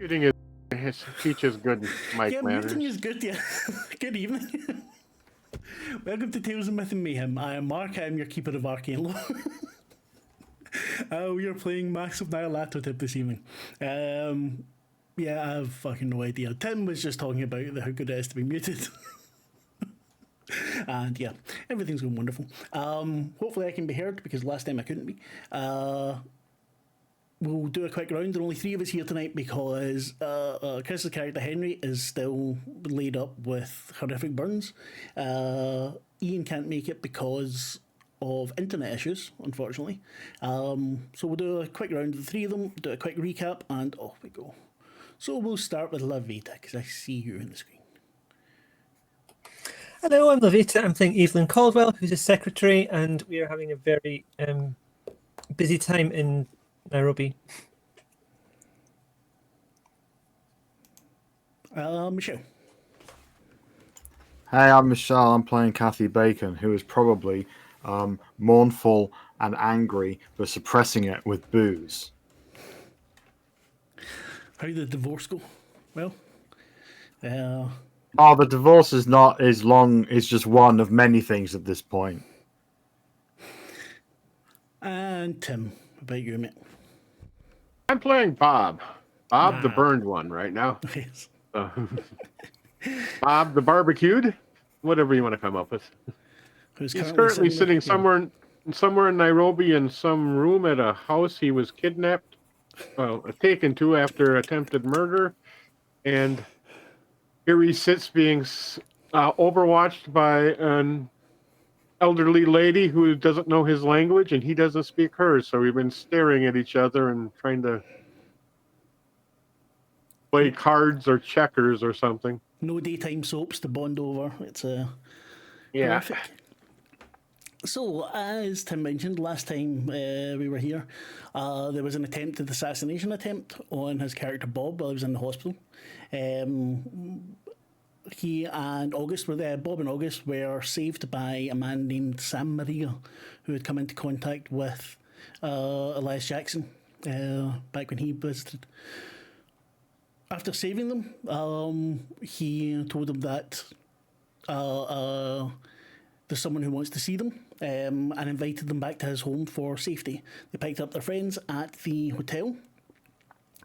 Muting his speech is good, Mike Yeah, Manners. muting is good, yeah. Good evening. Welcome to Tales of Myth and Mayhem. I am Marc, I am your keeper of Arcane lore. We are playing Massive Nyarlathotep this evening. Yeah, I have fucking no idea. Tim was just talking about how good it is to be muted. And yeah, everything's going wonderful. Hopefully I can be heard because last time I couldn't be. We'll do a quick round. There are only three of us here tonight because Chris's character Henry is still laid up with horrific burns. Ian can't make it because of internet issues, unfortunately. So we'll do a quick round of the three of them, do a quick recap, and off we go. So we'll start with Lavaita because I see you on the screen. Hello, I'm Lavaita. I'm playing Evelyn Caldwell, who's a secretary, and we are having a very busy time in Nairobi. Michelle. Hey, I'm Michelle. I'm playing Kathy Bacon, who is probably mournful and angry, but suppressing it with booze. How did the divorce go? Well, Oh, the divorce is not as long. It's just one of many things at this point. and Tim, about you, mate. I'm playing Bob. Bob the burned one right now. Yes. Bob the barbecued, whatever you want to come up with. Who's He's currently sitting somewhere in Nairobi in some room at a house he was kidnapped, taken to after attempted murder, and here he sits being overwatched by an elderly lady who doesn't know his language and he doesn't speak hers. So we've been staring at each other and trying to play cards or checkers or something. No daytime soaps to bond over. It's Yeah. horrific. So, as Tim mentioned, last time we were here, there was an assassination attempt on his character Bob while he was in the hospital. He and August were there. Bob and August were saved by a man named Sam Maria, who had come into contact with Elias Jackson back when he visited. After saving them, he told them that there's someone who wants to see them, and invited them back to his home for safety. They picked up their friends at the hotel,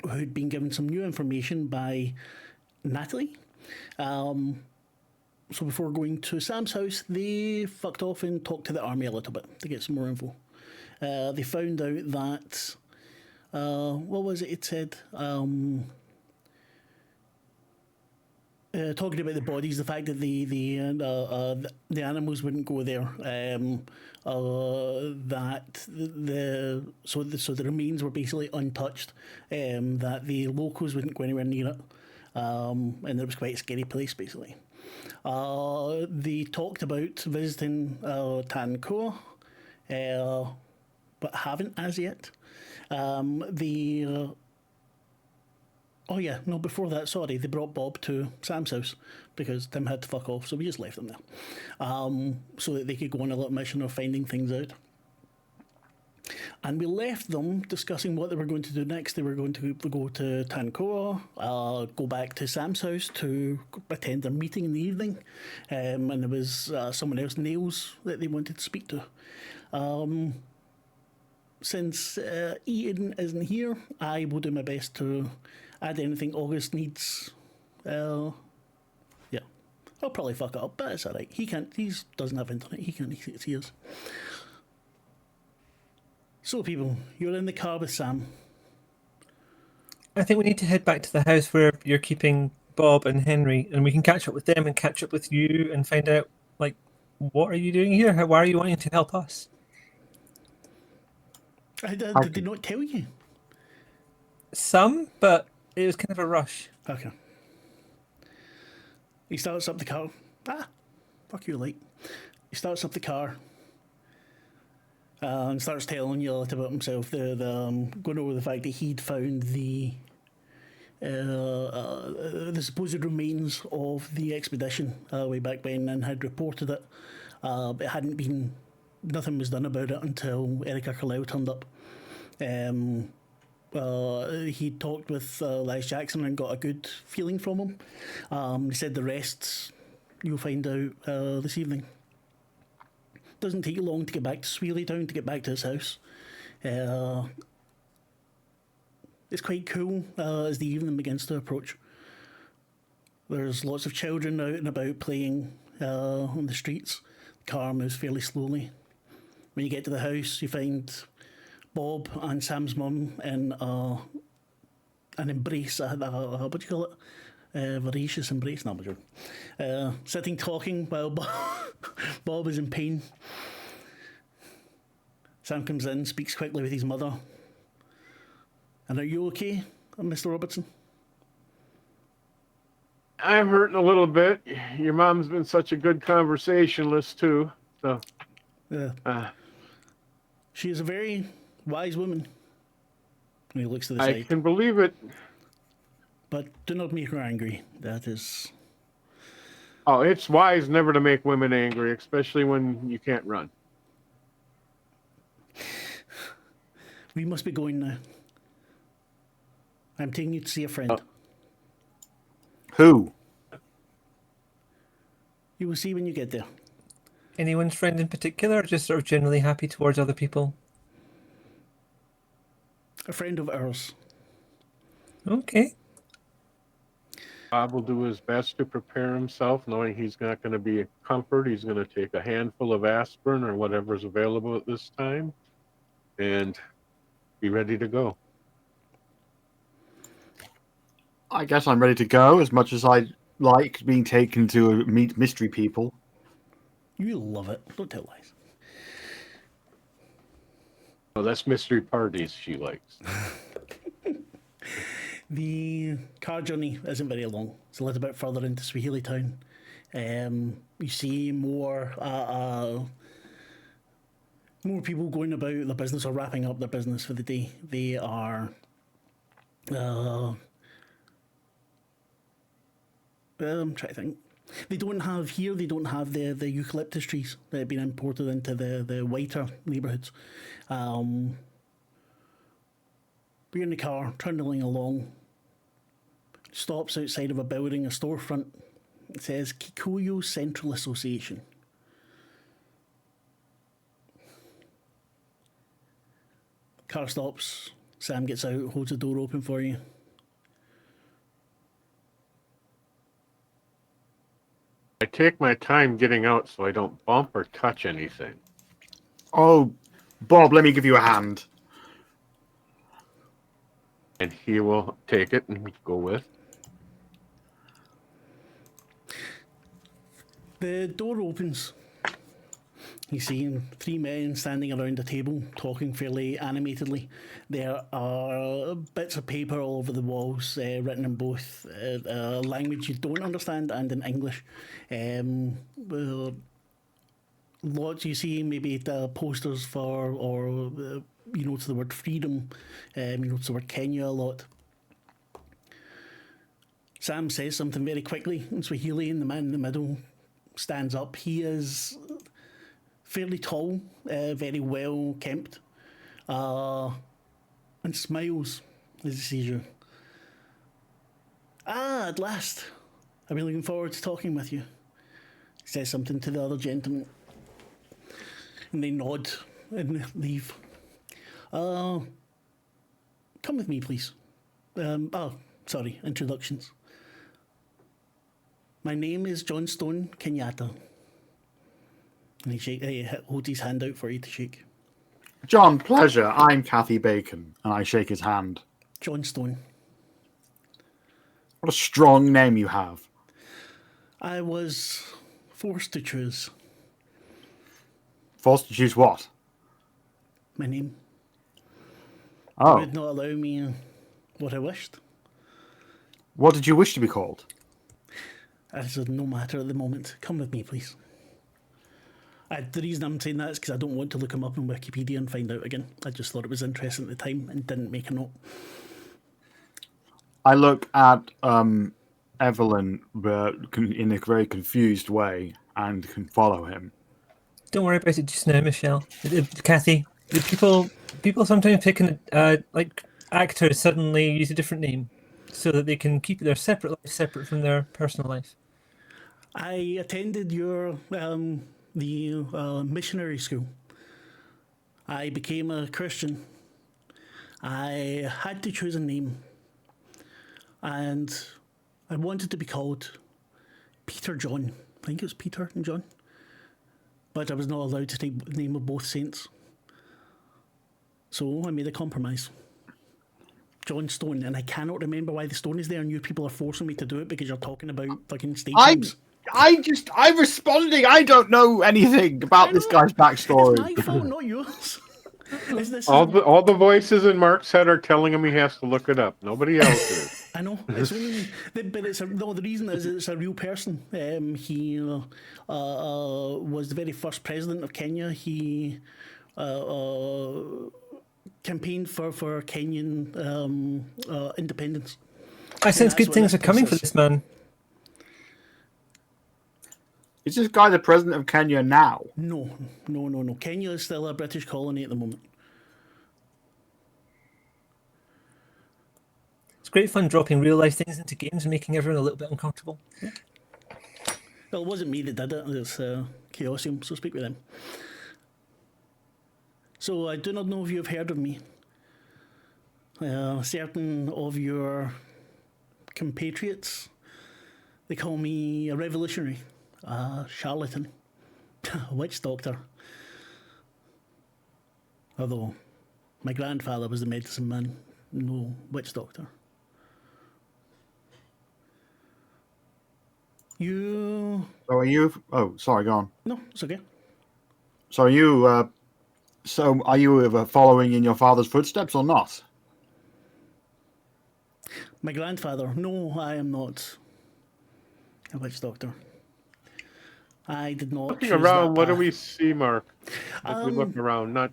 who'd been given some new information by Natalie. So before going to Sam's house, they fucked off and talked to the army a little bit to get some more info. They found out that what was it said? Talking about the bodies, the fact that the animals wouldn't go there, that the remains were basically untouched, that the locals wouldn't go anywhere near it, and it was quite a scary place basically. They talked about visiting Tankoa, but haven't as yet. Oh yeah, no, before that, sorry, they brought Bob to Sam's house because Tim had to fuck off, so we just left them there. So that they could go on a little mission of finding things out. And we left them discussing what they were going to do next. They were going to go to Tankoa, go back to Sam's house to attend their meeting in the evening, and there was someone else, Nails, that they wanted to speak to. Since Ian isn't here, I will do my best to add anything August needs. Yeah, I'll probably fuck it up, but it's alright. He doesn't have internet. He can't see us. So, people, you're in the car with Sam. I think we need to head back to the house where you're keeping Bob and Henry, and we can catch up with them and catch up with you and find out, what are you doing here? Why are you wanting to help us? Did they not tell you? Some, but it was kind of a rush. Okay. He starts up the car. Fuck you, light. He starts up the car and starts telling you a little about himself. Going over the fact that he'd found the supposed remains of the expedition way back when and had reported it. Nothing was done about it until Erica Carlisle turned up. he talked with Les Jackson and got a good feeling from him. He said the rest you'll find out this evening. Doesn't take you long to get back to Sweely Town, to get back to his house. It's quite cool as the evening begins to approach. There's lots of children out and about playing on the streets. The car moves fairly slowly. When you get to the house, you find Bob and Sam's mum in an embrace, what do you call it? Voracious embrace, no, sitting talking while Bob is in pain. Sam comes in, speaks quickly with his mother. And are you okay, Mr. Robertson? I'm hurting a little bit. Your mom's been such a good conversationalist too. So, she is a very wise woman. And he looks to the I side. can believe it. But do not make her angry. That is... Oh, it's wise never to make women angry, especially when you can't run. We must be going now. I'm taking you to see a friend. Who? You will see when you get there. Anyone's friend in particular, or just sort of generally happy towards other people? A friend of ours. Okay. Bob will do his best to prepare himself, knowing he's not going to be a comfort. He's going to take a handful of aspirin or whatever's available at this time and be ready to go. I guess I'm ready to go, as much as I like being taken to meet mystery people. You love it. Don't tell lies. Oh, that's mystery parties she likes. The car journey isn't very long. It's a little bit further into Swahili Town. You see more people going about their business or wrapping up their business for the day. They are I'm trying to think. They don't have the eucalyptus trees that have been imported into the whiter neighbourhoods. We're in the car, trundling along. Stops outside of a building, a storefront. It says Kikuyu Central Association. Car stops. Sam gets out, holds the door open for you. I take my time getting out so I don't bump or touch anything. Oh, Bob, let me give you a hand. And he will take it and go with. The door opens. You see three men standing around a table, talking fairly animatedly. There are bits of paper all over the walls, written in both a language you don't understand and in English. Lots you see, maybe the posters for, or you notice the word freedom. You notice the word Kenya a lot. Sam says something very quickly in Swahili, and the man in the middle stands up. He is fairly tall, very well kempt, and smiles as he sees you. Ah, at last. I've been looking forward to talking with you. He says something to the other gentleman, and they nod and leave. Come with me, please. Introductions. My name is Johnstone, Kenyatta. And he holds his hand out for you to shake. John, pleasure. I'm Kathy Bacon, and I shake his hand. Johnstone. What a strong name you have. I was forced to choose. Forced to choose what? My name. Oh. It would not allow me what I wished. What did you wish to be called? It's no matter at the moment. Come with me, please. The reason I'm saying that is because I don't want to look him up on Wikipedia and find out again. I just thought it was interesting at the time and didn't make a note. I look at Evelyn in a very confused way and can follow him. Don't worry about it just now, Michelle. Kathy, people sometimes pick like actors suddenly use a different name so that they can keep their separate life separate from their personal life? I attended the missionary school. I became a Christian. I had to choose a name, and I wanted to be called Peter John. I think it was Peter and John, but I was not allowed to take the name of both saints. So I made a compromise. Johnstone, and I cannot remember why the stone is there, and you people are forcing me to do it because you're talking about fucking stage names. I'm responding. I don't know anything about this guy's backstory. It's my fault, not yours. All the voices in Marc's head are telling him he has to look it up. Nobody else is. I know. It's only, but the reason is it's a real person. He was the very first president of Kenya. He campaigned for Kenyan independence. I sense good things are coming for this man. Is this guy the president of Kenya now? No. Kenya is still a British colony at the moment. It's great fun dropping real life things into games and making everyone a little bit uncomfortable. Yeah. Well, it wasn't me that did it. It's Chaosium, so speak with them. So I do not know if you have heard of me. Certain of your compatriots, they call me a revolutionary, a charlatan, a witch doctor. Although my grandfather was the medicine man, no witch doctor. You... So are you... Oh, sorry, go on. No, it's okay. So are you... are you following in your father's footsteps or not? My grandfather. No, I am not a witch doctor. I did not. Looking choose around, that what do path. we see, Marc? As we look around, not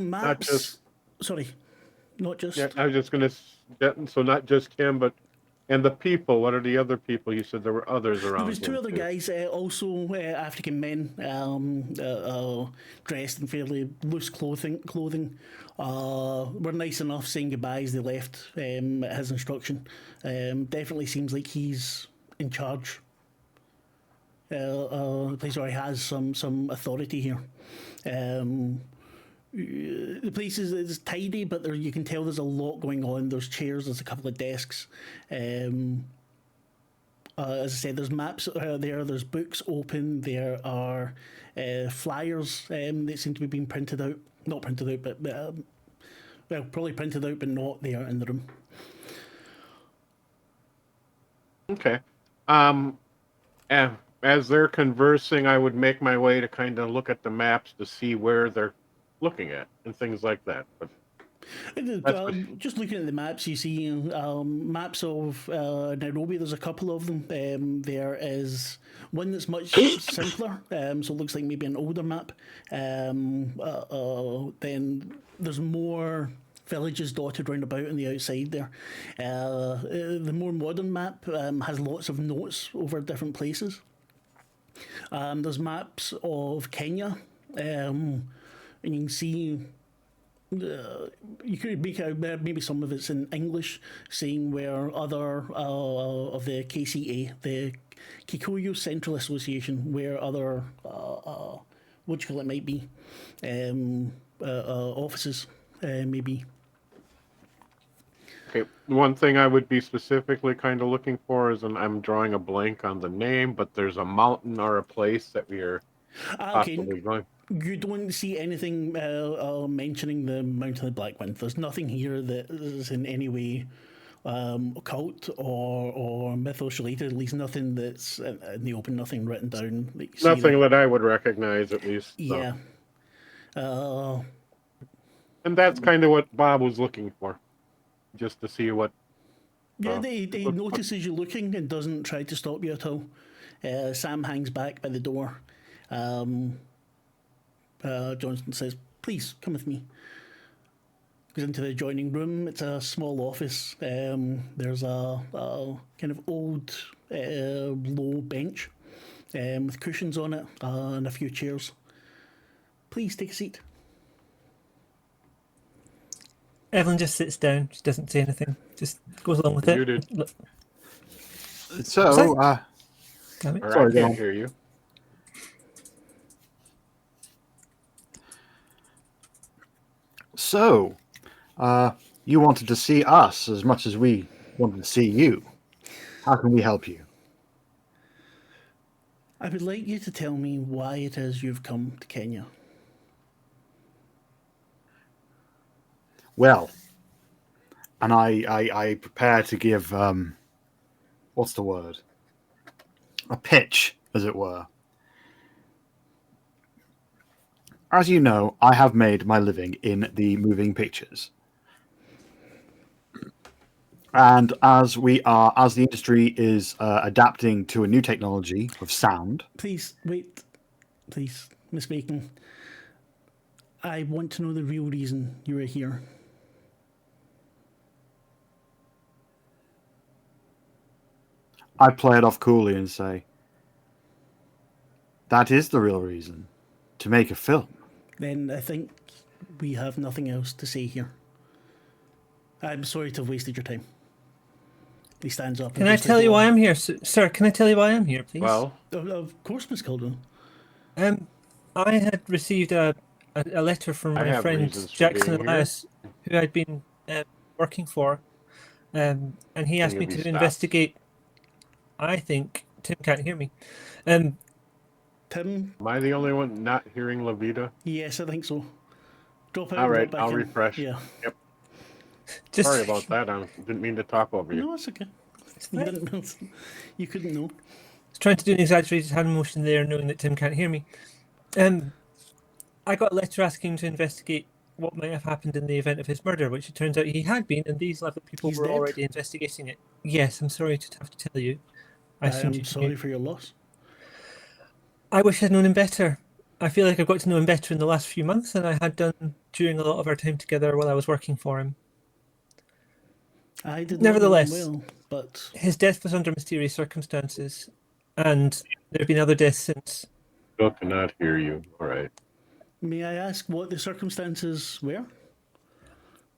maps. just. Sorry, not just. Yeah, I was just gonna. So not just him, but and the people. What are the other people? You said there were others around. There was two him, other too. guys, also African men, dressed in fairly loose clothing. Were nice enough saying goodbye as they left at his instruction. Definitely seems like he's in charge. A place where he has some authority here. The place is tidy, but you can tell there's a lot going on. There's chairs, there's a couple of desks. As I said, there's maps there, there's books open, there are flyers that seem to be being printed out. Not printed out, but well, probably printed out, but not there in the room. Okay. As they're conversing, I would make my way to kind of look at the maps to see where they're looking at and things like that. But just looking at the maps, you see maps of Nairobi. There's a couple of them. There is one that's much simpler, so it looks like maybe an older map. Then there's more villages dotted round about on the outside there. The more modern map has lots of notes over different places. There's maps of Kenya, and you can see. You could make out maybe some of it's in English, saying where other of the KCA, the Kikuyu Central Association, where other what do you call it might be offices maybe. okay, one thing I would be specifically kind of looking for is, and I'm drawing a blank on the name, but there's a mountain or a place that we are possibly going. You don't see anything mentioning the Mountain of the Black Wind. There's nothing here that is in any way occult or mythos related. At least nothing that's in the open. Nothing written down. Nothing that I would recognize, at least. So. Yeah. And that's kind of what Bob was looking for, just to see what. Yeah, they notices you looking and doesn't try to stop you at all. Sam hangs back by the door. Johnstone says, "Please come with me." Goes into the adjoining room. It's a small office. There's a kind of old low bench with cushions on it and a few chairs. Please take a seat. Evelyn just sits down. She doesn't say anything. Just goes along with Muted. it. Look, So, Sorry. damn it. Or Sorry, I go can't on. hear you. so, you wanted to see us as much as we wanted to see you. How can we help you? I would like you to tell me why it is you've come to Kenya. Well, and I prepare to give what's the word? A pitch, as it were. As you know, I have made my living in the moving pictures. And as the industry is adapting to a new technology of sound, Please, wait. Please, Miss Bacon. I want to know the real reason you are here. I play it off coolly and say, that is the real reason, to make a film. Then I think we have nothing else to say here. I'm sorry to have wasted your time. He stands up. Can I tell you why I'm here, sir? Can I tell you why I'm here, please? Well, Of course, Miss Caldwell. I had received a letter from I my have friend reasons for Jackson being here. Elias, who I'd been working for, and he asked you me be to stopped? investigate. I think Tim can't hear me. Tim? am I the only one not hearing Lavaita? Yes, I think so. Drop out All and right, drop back I'll in. refresh. Yeah. Yep. Just Sorry about that. I didn't mean to talk over you. No, it's okay. You fine. didn't. You couldn't know. trying to do an exaggerated hand motion there, knowing that Tim can't hear me. I got a letter asking him to investigate what might have happened in the event of his murder, which it turns out he had been, and these lovely people He's were dead? already investigating it. Yes, I'm sorry to have to tell you. I assumed I'm you sorry knew. for your loss. I wish I'd known him better. I feel like I've got to know him better in the last few months than I had done during a lot of our time together while I was working for him. I did not know him Nevertheless, well, but his death was under mysterious circumstances, and there have been other deaths since. Still cannot hear you. All right. may I ask what the circumstances were?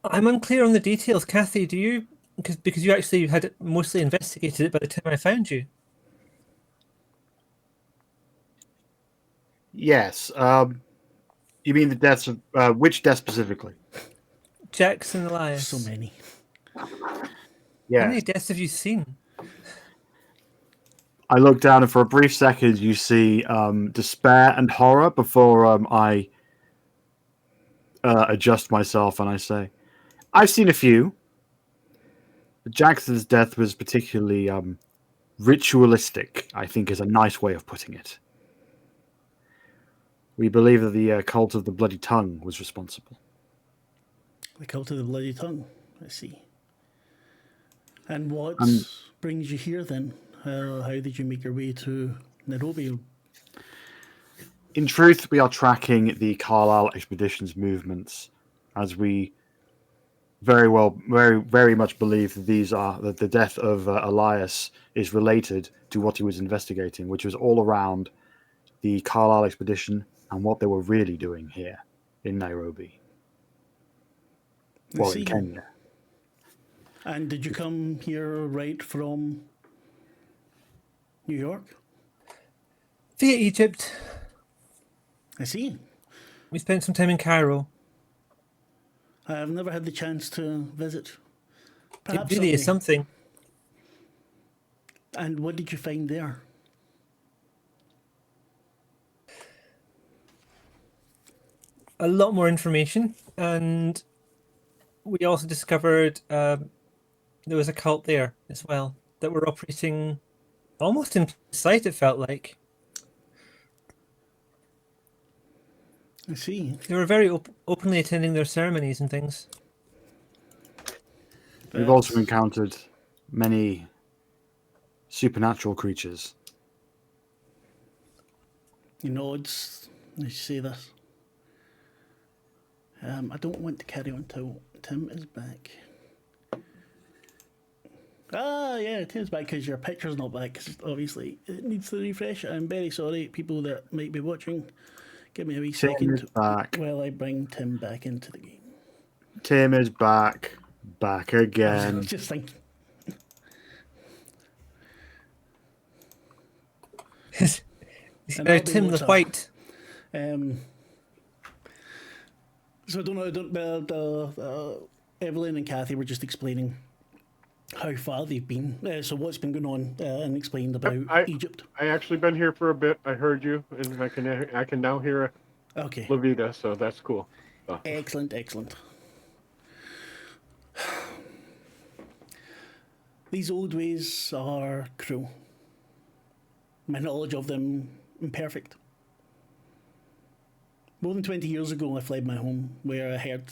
I'm unclear on the details. Kathy, do you? Because you actually had mostly investigated it by the time I found you. Yes. You mean the deaths of which death specifically? Jackson Elias. So many. How Yeah. many deaths have you seen? I look down, and for a brief second, you see despair and horror before I adjust myself, and I say, "I've seen a few. Jackson's death was particularly ritualistic. I think is a nice way of putting it. We believe that the cult of the bloody tongue was responsible." The cult of the bloody tongue. I see. And what brings you here then? How did you make your way to Nairobi? In truth, we are tracking the Carlisle expedition's movements, as we very much believe that the death of Elias is related to what he was investigating, which was all around the Carlisle expedition and what they were really doing here in Nairobi. Well, in Kenya. And did you come here right from New York? Via Egypt. I see. We spent some time in Cairo. I've never had the chance to visit. Perhaps It really is someday. something. And what did you find there? A lot more information, and we also discovered there was a cult there as well that were operating almost in sight, it felt like. I see. They were very openly attending their ceremonies and things. We've also encountered many supernatural creatures. He nods as you say this. I don't want to carry on until Tim is back. Ah, yeah, Tim's back because your picture's not back. 'Cause obviously, it needs to refresh. I'm very sorry, people that might be watching. Give me a wee Tim second is back. while I bring Tim back into the game. Tim is back again. Just think. He's And now that'll be Tim the lots of- White. So I don't know. Evelyn and Kathy were just explaining how far they've been. So what's been going on, and explained about Egypt. I actually been here for a bit. I heard you, and I can now hear Okay. Lavaita, so that's cool. So, Excellent. These old ways are cruel. My knowledge of them imperfect. More than 20 years ago, I fled my home, where I heard.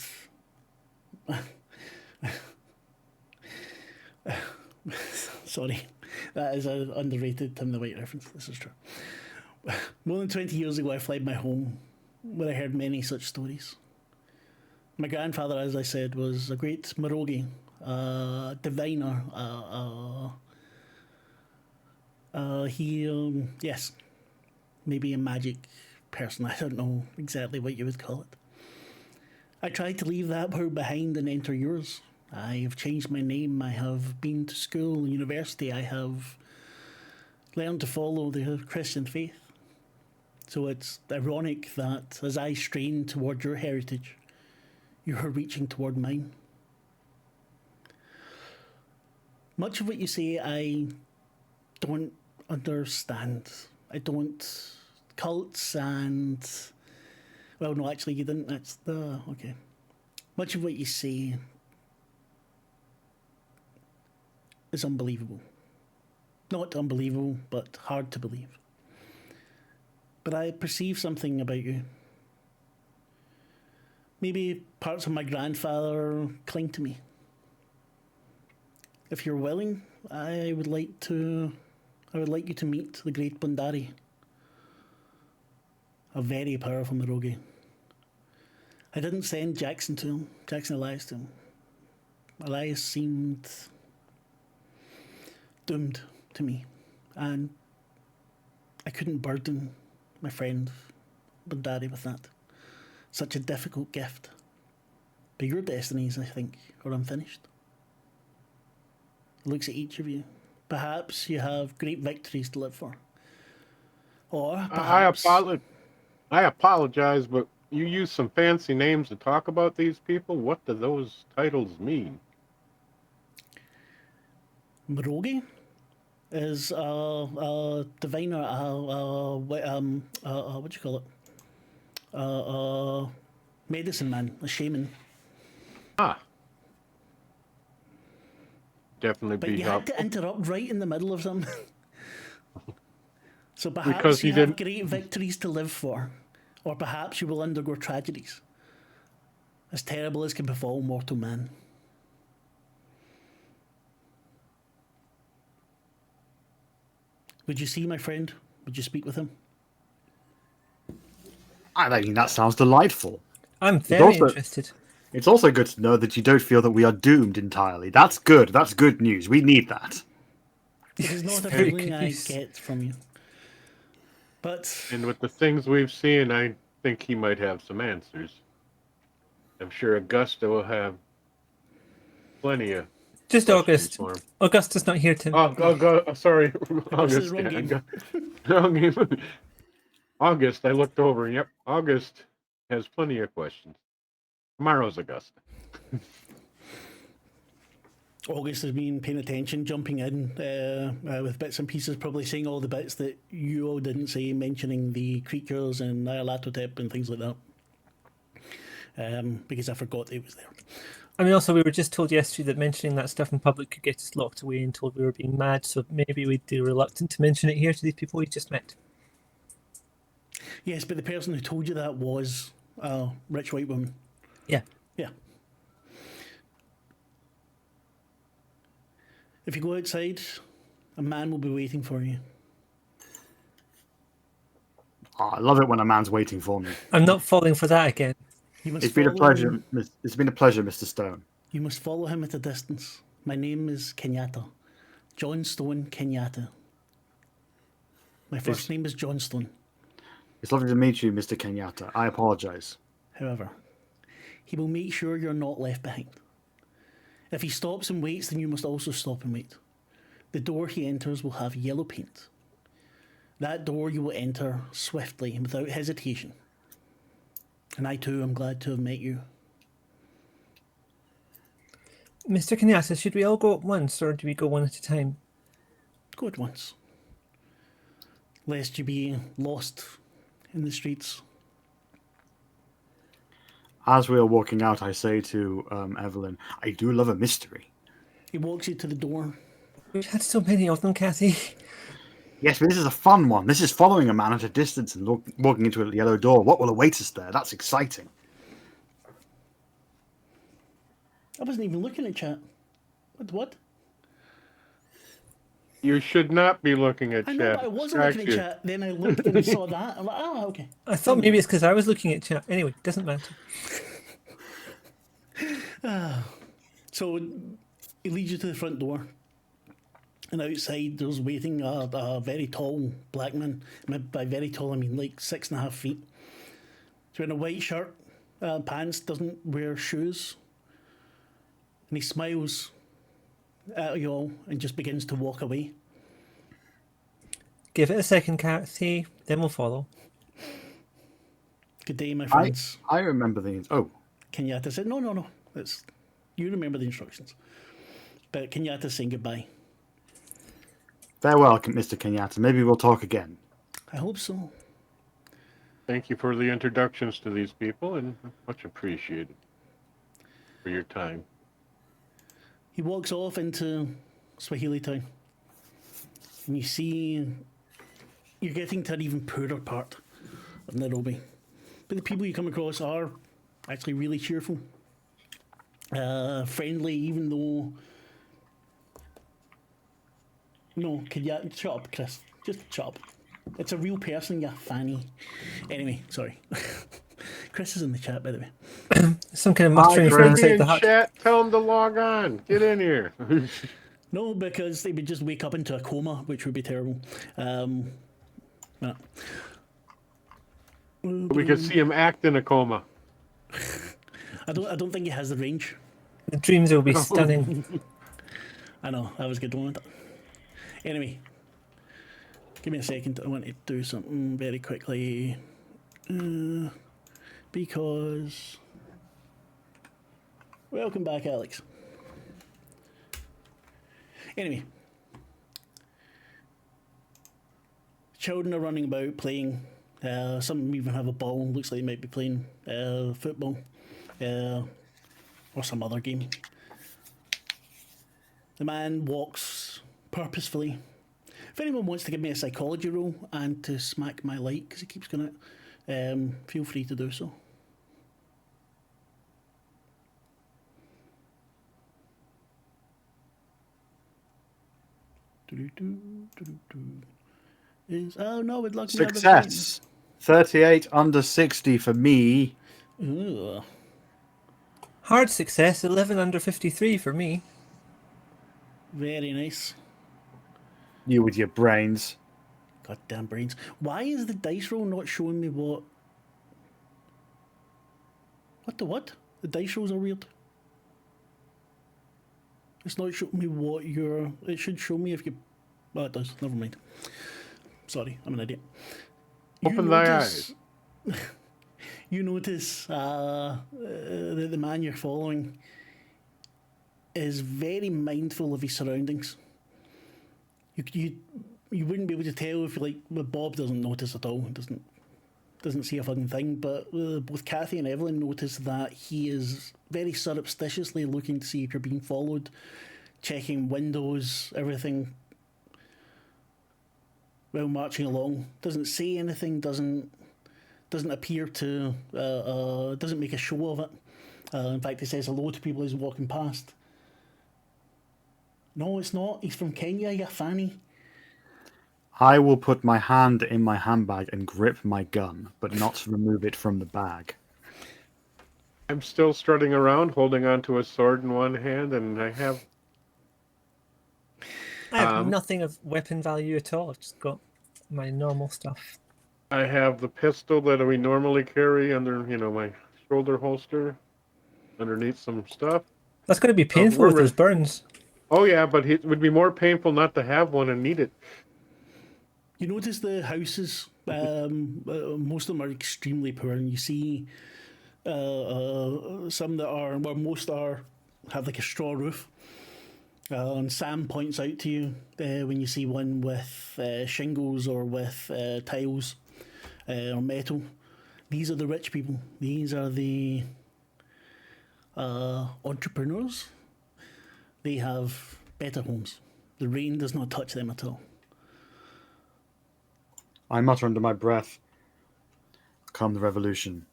Sorry, that is an underrated Tim the White reference. This is true. More than 20 years ago, I fled my home, where I heard many such stories. My grandfather, as I said, was a great Murogi, diviner. Yes, maybe a magic person. I don't know exactly what you would call it. I tried to leave that world behind and enter yours. I have changed my name. I have been to school, university. I have learned to follow the Christian faith. So it's ironic that as I strain toward your heritage, you are reaching toward mine. Much of what you say I don't understand. I don't. Cults and. Well, no, actually, you didn't. That's the. Okay. Much of what you say is unbelievable. Not unbelievable, but hard to believe. But I perceive something about you. Maybe parts of my grandfather cling to me. If you're willing, I would like you to meet the great Bundari. A very powerful Murogi. I didn't send Jackson Elias to him. Elias seemed doomed to me, and I couldn't burden my friend Bundari with that. Such a difficult gift. But your destinies, I think, are unfinished. It looks at each of you. Perhaps you have great victories to live for. Or perhaps... I apologize, but you use some fancy names to talk about these people. What do those titles mean? Murogi is a diviner, what do you call it? Medicine man, a shaman. Ah. Definitely But be you had helpful. to interrupt right in the middle of something. So perhaps Because you he have didn't- great victories to live for. Or perhaps you will undergo tragedies, as terrible as can befall mortal man. Would you see my friend? Would you speak with him? I think that sounds delightful. I'm very also- interested. It's also good to know that you don't feel that we are doomed entirely. That's good. That's good news. We need that. It is not a very feeling good I news. get from you. But And with the things we've seen, I think he might have some answers. I'm sure Augusta will have plenty of Just questions August. for him. Augusta's not here, Tim. Sorry, This is August. the wrong Yeah, game. wrong game. August, I looked over. Yep, August has plenty of questions. Tomorrow's Augusta. August has been paying attention, jumping in with bits and pieces, probably saying all the bits that you all didn't say, mentioning the creatures and Nyarlathotep and things like that. Because I forgot it was there. I mean, also, we were just told yesterday that mentioning that stuff in public could get us locked away and told we were being mad, so maybe we'd be reluctant to mention it here to these people we just met. Yes, but the person who told you that was a rich white woman. Yeah. Yeah. If you go outside, a man will be waiting for you. Oh, I love it when a man's waiting for me. I'm not falling for that again. You must It's been a follow pleasure. him. It's been a pleasure, Mr. Stone. You must follow him at a distance. My name is Kenyatta. Johnstone Kenyatta. My first name is Johnstone. It's lovely to meet you, Mr. Kenyatta. I apologize. However, he will make sure you're not left behind. If he stops and waits, then you must also stop and wait. The door he enters will have yellow paint. That door you will enter swiftly and without hesitation. And I too am glad to have met you. Mr. Kenyatta, should we all go at once, or do we go one at a time? Go at once, lest you be lost in the streets. As we are walking out, I say to Evelyn, I do love a mystery. He walks you to the door. We've had so many of them, Kathy. Yes, but this is a fun one. This is following a man at a distance and walking into a yellow door. What will await us there? That's exciting. I wasn't even looking at chat. What? You should not be looking at I chat. know, but I wasn't looking at chat. Then I looked and I saw that. I'm like, oh, okay. I thought maybe it's because I was looking at chat. Anyway, doesn't matter. So he leads you to the front door. And outside there's waiting a very tall black man. By very tall, I mean like 6.5 feet. He's wearing a white shirt, pants, doesn't wear shoes. And he smiles at you all and just begins to walk away. Give it a second, Kathy, then we'll follow. Good day, my friends. I remember the... Oh. Kenyatta said, no. You remember the instructions. But Kenyatta's saying goodbye. Farewell, Mr. Kenyatta. Maybe we'll talk again. I hope so. Thank you for the introductions to these people, and much appreciated for your time. He walks off into Swahili town. And you see you're getting to an even poorer part of Nairobi. But the people you come across are actually really cheerful. Friendly, even though... No, shut up, Chris. Just shut up. It's a real person, you fanny. Anyway, sorry. Chris is in the chat, by the way. Some kind of muttering from inside the hut. Chat, tell them to log on. Get in here. No, because they would just wake up into a coma, which would be terrible. We could see him act in a coma. I don't think he has the range. The dreams will be stunning. I know, that was a good one. Anyway, give me a second. I want to do something very quickly. Because... Welcome back, Alex. Anyway. Children are running about playing. Some even have a ball. Looks like they might be playing football. Or some other game. The man walks purposefully. If anyone wants to give me a psychology roll and to smack my light, because it keeps going out, feel free to do so. No, it locked me out of the game. Success. 38 under 60 for me. Ugh. Hard success, 11 under 53 for me. Very nice. You with your brains. Goddamn brains. Why is the dice roll not showing me what? What? The dice rolls are weird. It's not showing me what you're... It should show me if you... Oh, it does. Never mind. Sorry, I'm an idiot. Open thy eyes. You notice that the man you're following is very mindful of his surroundings. You wouldn't be able to tell if Bob doesn't notice at all. Doesn't see a fucking thing. But both Kathy and Evelyn notice that he is very surreptitiously looking to see if you're being followed, checking windows, everything, while marching along. Doesn't say anything. Doesn't appear to. Doesn't make a show of it. In fact, he says hello to people as he's walking past. No, it's not. He's from Kenya, you fanny. I will put my hand in my handbag and grip my gun, but not remove it from the bag. I'm still strutting around, holding onto a sword in one hand, and I have nothing of weapon value at all. I've just got my normal stuff. the pistol that we normally carry under, my shoulder holster. underneath some stuff. That's going to be painful with we're- those burns. Oh yeah, but it would be more painful not to have one and need it. You notice the houses, most of them are extremely poor, and you see some that are, well, most are, have like a straw roof. And Sam points out to you when you see one with shingles or with tiles or metal. These are the rich people. These are the entrepreneurs. They have better homes. The rain does not touch them at all. I mutter under my breath, come the revolution.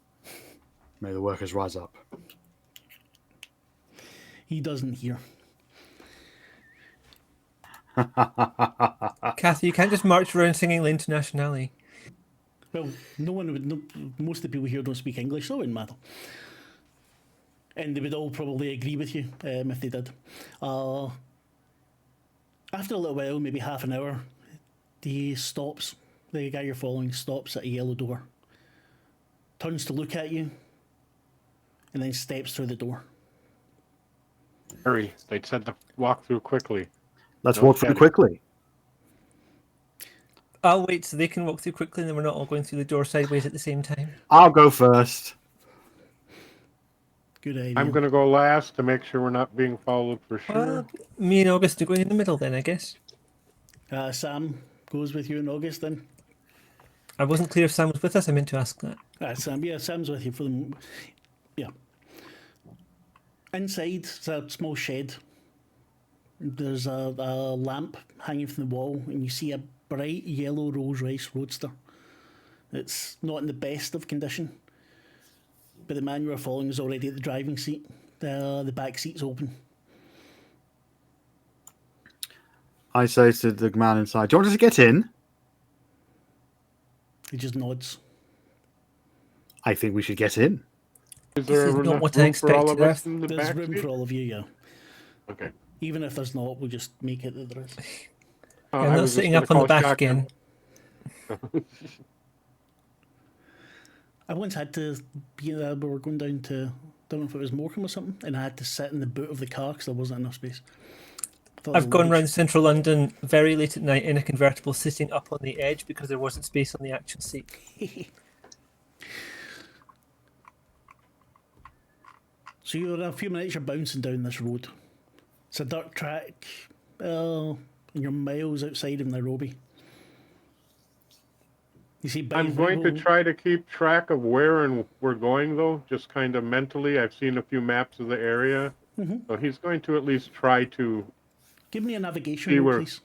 May the workers rise up. He doesn't hear. Kathy, you can't just march around singing L'Internationale. Well, no one would know. Most of the people here don't speak English, so it wouldn't matter. And they would all probably agree with you if they did. After a little while, maybe half an hour, he stops. The guy you're following stops at a yellow door, turns to look at you, and then steps through the door. Hurry! They said to walk through quickly. Let's Don't walk through get it. quickly. I'll wait so they can walk through quickly and then we're not all going through the door sideways at the same time. I'll go first. Good idea. I'm going to go last to make sure we're not being followed for sure. Well, me and August are going in the middle then, I guess. Sam goes with you in August then. I wasn't clear if Sam was with us. I meant to ask that. Sam, yeah, Sam's with you for them. Yeah. Inside, it's a small shed. There's a lamp hanging from the wall, and you see a bright yellow Rolls Royce Roadster. It's not in the best of condition, but the man you are following is already at the driving seat. The back seat's open. I say to the man inside, do you want us to get in? He just nods. I think we should get in. Is This there is not enough what I room for all of expected. us in the There's back room seat? for all of you, yeah. Okay. Even if there's not, we'll just make it that there is. Oh, I'm I not was just sitting gonna up on the call back shotgun. again. I once had to be we were going down to, don't know if it was Morecambe or something, and I had to sit in the boot of the car because there wasn't enough space. I've gone around central London very late at night in a convertible sitting up on the edge because there wasn't space on the actual seat. So you're in a few minutes, you're bouncing down this road. It's a dirt track, and you're miles outside of Nairobi. You see, I'm going to try to keep track of where and we're going, though, just kind of mentally. I've seen a few maps of the area. So he's going to at least try to... Give me a navigation See roll, where- please.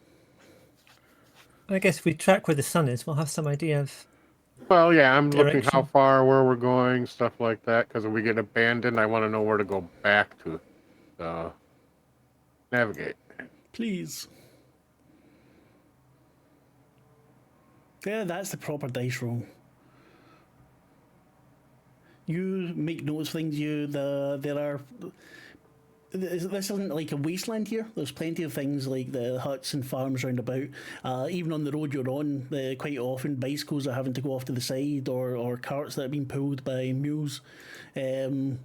I guess if we track where the sun is, we'll have some idea of. Well, yeah, I'm looking how Direction. far, where we're going, stuff like that, because if we get abandoned, I want to know where to go back to navigate. Please. Yeah, that's the proper dice roll. You make notes of things. There are. This isn't like a wasteland here. There's plenty of things like the huts and farms round about. Even on the road you're on, quite often bicycles are having to go off to the side, or carts that are being pulled by mules, even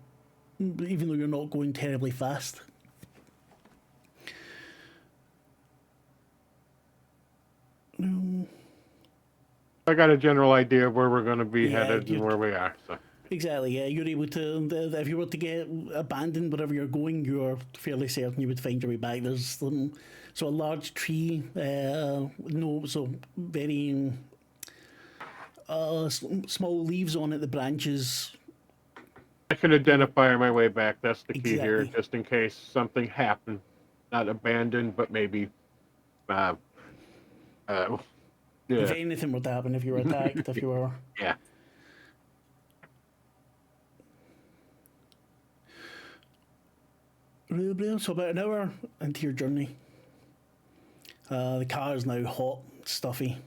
though you're not going terribly fast. I got a general idea of where we're going to be Yeah, headed you- and where we are. So. Exactly, yeah. You're able to, if you were to get abandoned wherever you're going, you're fairly certain you would find your way back. There's some, so a large tree, so very small leaves on it, the branches. I can identify my way back. That's the key here, Exactly. just in case something happened. Not abandoned, but maybe... If yeah, anything were to happen, if you were attacked, if you were... yeah. So about an hour into your journey, the car is now hot, stuffy.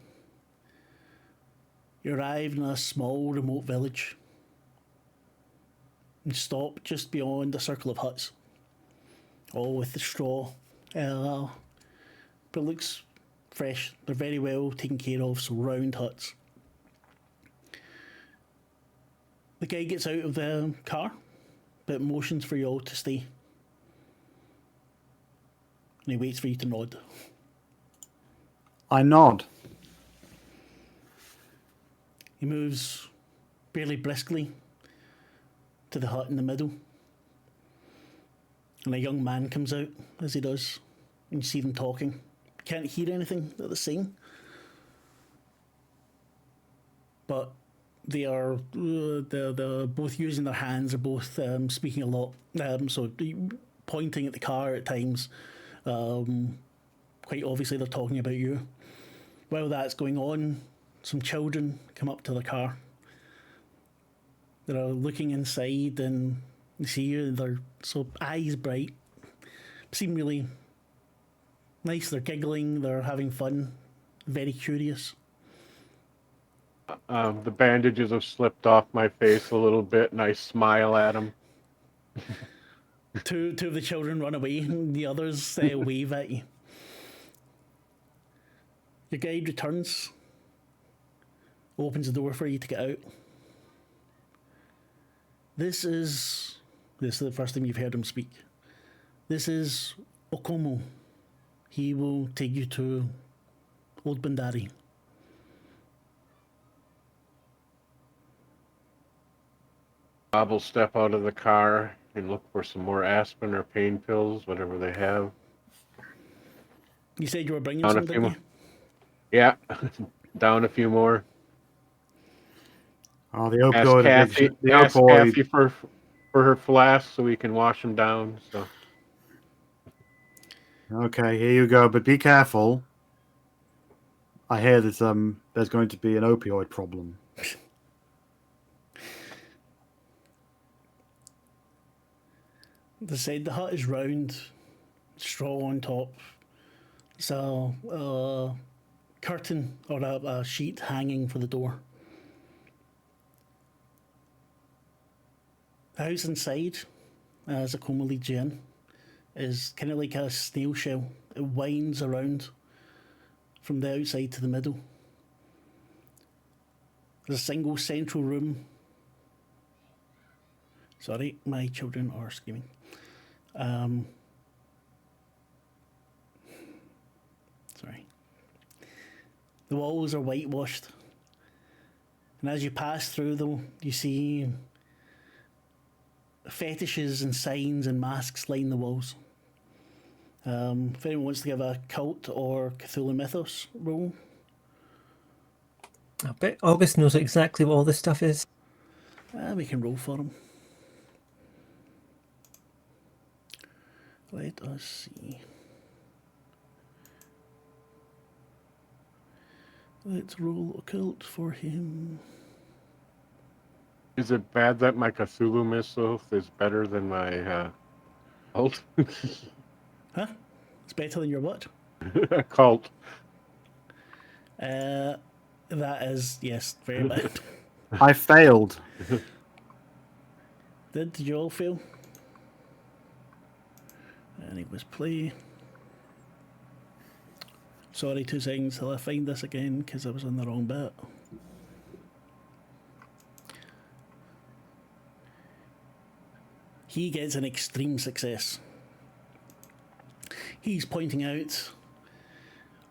You arrive in a small, remote village. You stop just beyond a circle of huts, all with the straw. But it looks fresh. They're very well taken care of, so round huts. The guy gets out of the car, but motions for you all to stay. And he waits for you to nod. I nod. He moves fairly briskly to the hut in the middle. And a young man comes out as he does. And you see them talking. Can't hear anything that they're saying. But they are they're both using their hands, they're both speaking a lot. So pointing at the car at times. Quite obviously they're talking about you. While that's going on, some children come up to the car. They're looking inside and you see you, they're so eyes bright. Seem really nice, they're giggling, they're having fun, very curious. The bandages have slipped off my face a little bit, and I smile at them. Two of the children run away, and the others wave at you. Your guide returns, opens the door for you to get out. This is the first time you've heard him speak. This is Okomo. He will take you to Old Bundari. Bob will step out of the car and look for some more aspirin or pain pills, whatever they have. You said you were bringing Down some, a few didn't more. you? Yeah, down a few more. Oh, the Ask opioid Kathy, addiction. The ask opioid. Kathy for her flask so we can wash them down. So Okay, here you go, but be careful. I hear that there's going to be an opioid problem. They said the hut is round, straw on top. So a curtain or a sheet hanging for the door. The house inside, as a coma leads you in, is kind of like a snail shell. It winds around from the outside to the middle. There's a single central room. Sorry, my children are screaming. Sorry. The walls are whitewashed. And as you pass through them, you see fetishes and signs and masks line the walls. If anyone wants to give a cult or Cthulhu mythos roll. I bet August knows exactly what all this stuff is. We can roll for him. Let us see. Let's roll occult for him. is it bad that my Cthulhu mythos is better than my cult? Huh? It's better than your what? Cult. That is, yes, very bad. I failed. Did you all fail? And it was play. Sorry, 2 seconds till I find this again because I was on the wrong bit. He gets an extreme success. He's pointing out,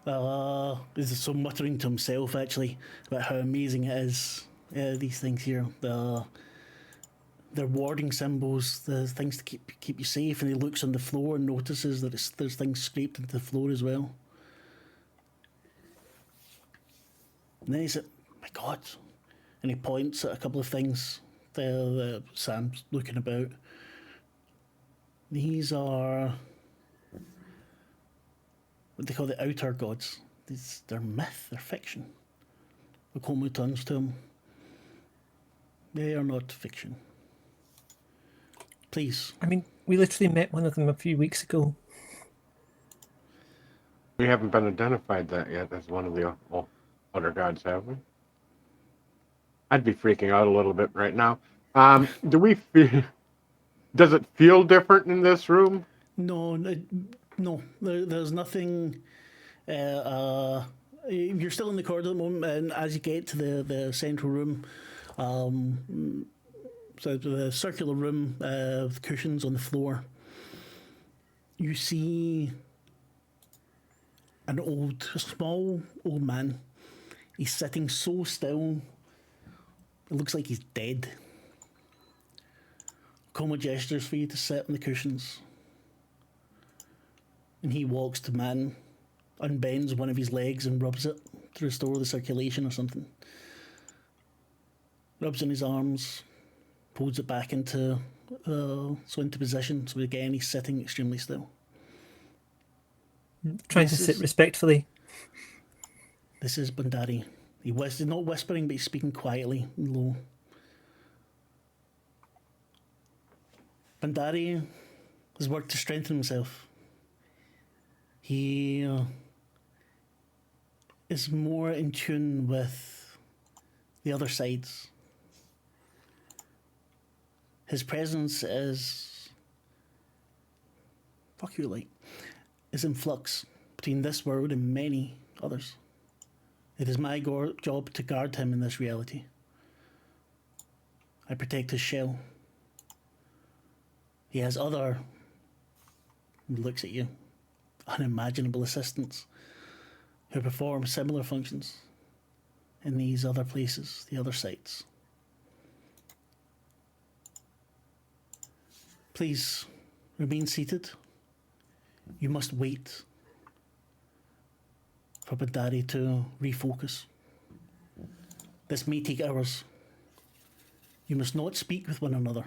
there's some muttering to himself actually about how amazing it is. These things here, they're warding symbols, the things to keep you safe. And he looks on the floor and notices that there's things scraped into the floor as well. And then he said, "My God!" And he points at a couple of things. Sam's looking about. These are what they call the outer gods. They're myth, they're fiction. Okomu turns to him. They are not fiction. Please. I mean, we literally met one of them a few weeks ago. We haven't been identified that yet as one of the other gods, have we? I'd be freaking out a little bit right now. Do we feel? Does it feel different in this room? No. There's nothing. You're still in the corridor at the moment, and as you get to the central room, So the circular room with cushions on the floor. You see a small old man. He's sitting so still. It looks like he's dead. Coma gestures for you to sit on the cushions. And he walks to man, unbends one of his legs and rubs it to restore the circulation or something. Rubs in his arms, pulls it back into position. So again, he's sitting extremely still. Trying to sit respectfully. This is Bundari. He's not whispering, but he's speaking quietly and low. Bundari has worked to strengthen himself. He is more in tune with the other sides. His presence is is in flux between this world and many others. It is my job to guard him in this reality. I protect his shell. He has other, he looks at you, unimaginable assistants who perform similar functions in these other places, the other sites. Please remain seated. You must wait for Bundari to refocus. This may take hours. You must not speak with one another.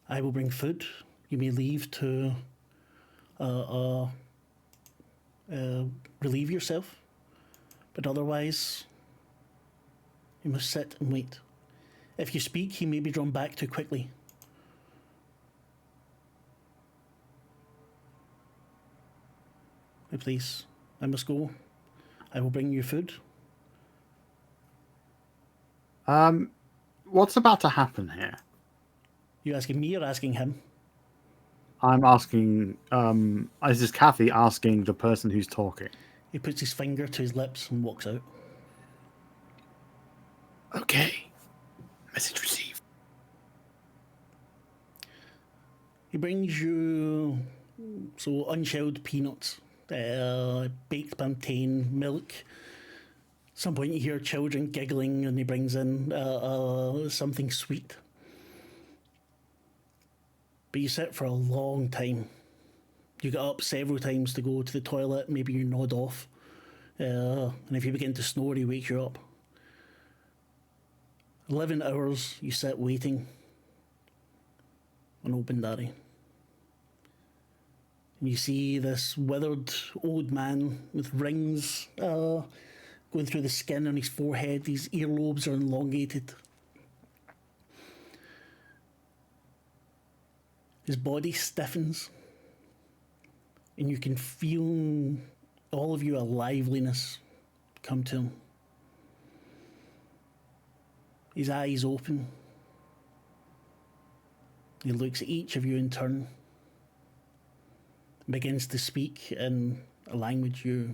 I will bring food. You may leave to relieve yourself, but otherwise you must sit and wait. If you speak, he may be drawn back too quickly. Please, I must go. I will bring you food. What's about to happen here? You asking me or asking him? I'm asking. This is Kathy asking the person who's talking. He puts his finger to his lips and walks out. Okay. Message received. He brings you unshelled peanuts, baked plantain, milk. At some point you hear children giggling and he brings in something sweet. But you sit for a long time. You get up several times to go to the toilet, maybe you nod off. And if you begin to snore, he wakes you up. 11 hours you sit waiting on old Bundari. And you see this withered old man with rings going through the skin on his forehead. His earlobes are elongated. His body stiffens. And you can feel, all of you, a liveliness come to him. His eyes open. He looks at each of you in turn. Begins to speak in a language you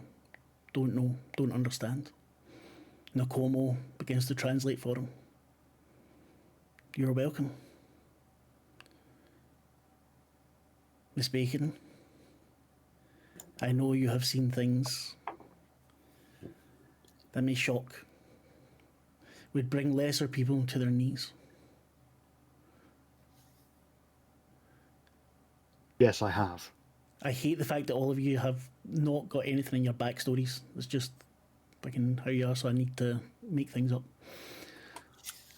don't know, don't understand. Nakomo begins to translate for him. You're welcome. Miss Bacon, I know you have seen things that may shock, would bring lesser people to their knees. Yes, I have. I hate the fact that all of you have not got anything in your backstories. It's just fucking how you are, so I need to make things up.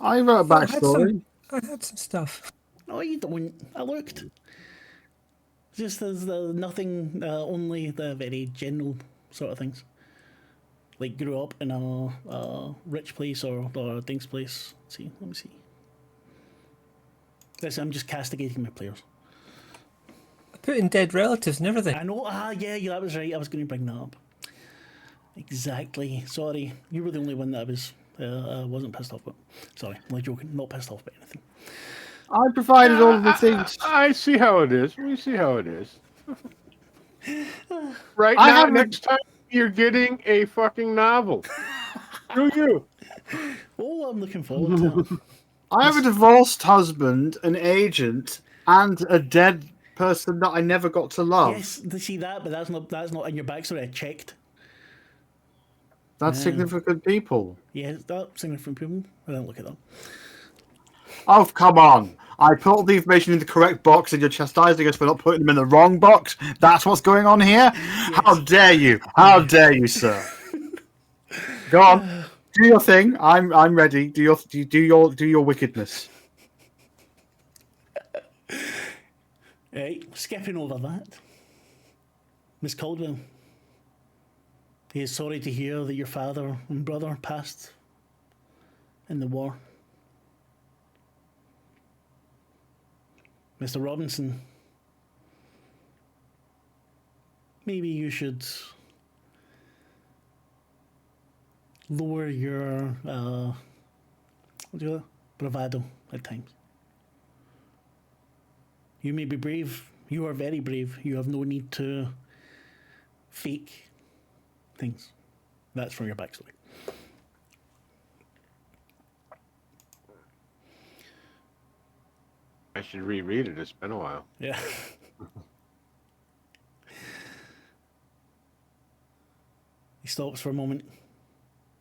I wrote a backstory. I had some stuff. No, you don't. I looked. Just there's nothing, only the very general sort of things. Like grew up in a rich place or a things place. Let me see. I'm just castigating my players. I put in dead relatives and everything. I know. Yeah, that was right. I was going to bring that up. Exactly. Sorry, you were the only one that I wasn't pissed off about. Sorry, I'm only joking. Not pissed off about anything. I provided all of the things. I see how it is. We see how it is. Right now, next time you're getting a fucking novel. Screw you. Oh, I'm looking forward to it. I have a divorced husband, an agent, and a dead person that I never got to love. Yes, they see that, but that's not in your backstory. I checked. That's significant people. Yeah, that's significant people. I didn't look at that. Oh, come on. I put all the information in the correct box and you're chastising us for not putting them in the wrong box. That's what's going on here? Yes. How dare you? How dare you, sir? Go on. Do your thing. I'm ready. Do your wickedness. Right, skipping over that. Miss Caldwell. He is sorry to hear that your father and brother passed in the war. Mr. Robinson, maybe you should lower your bravado at times. You may be brave. You are very brave. You have no need to fake things. That's from your backstory. I should reread it. It's been a while. Yeah. He stops for a moment,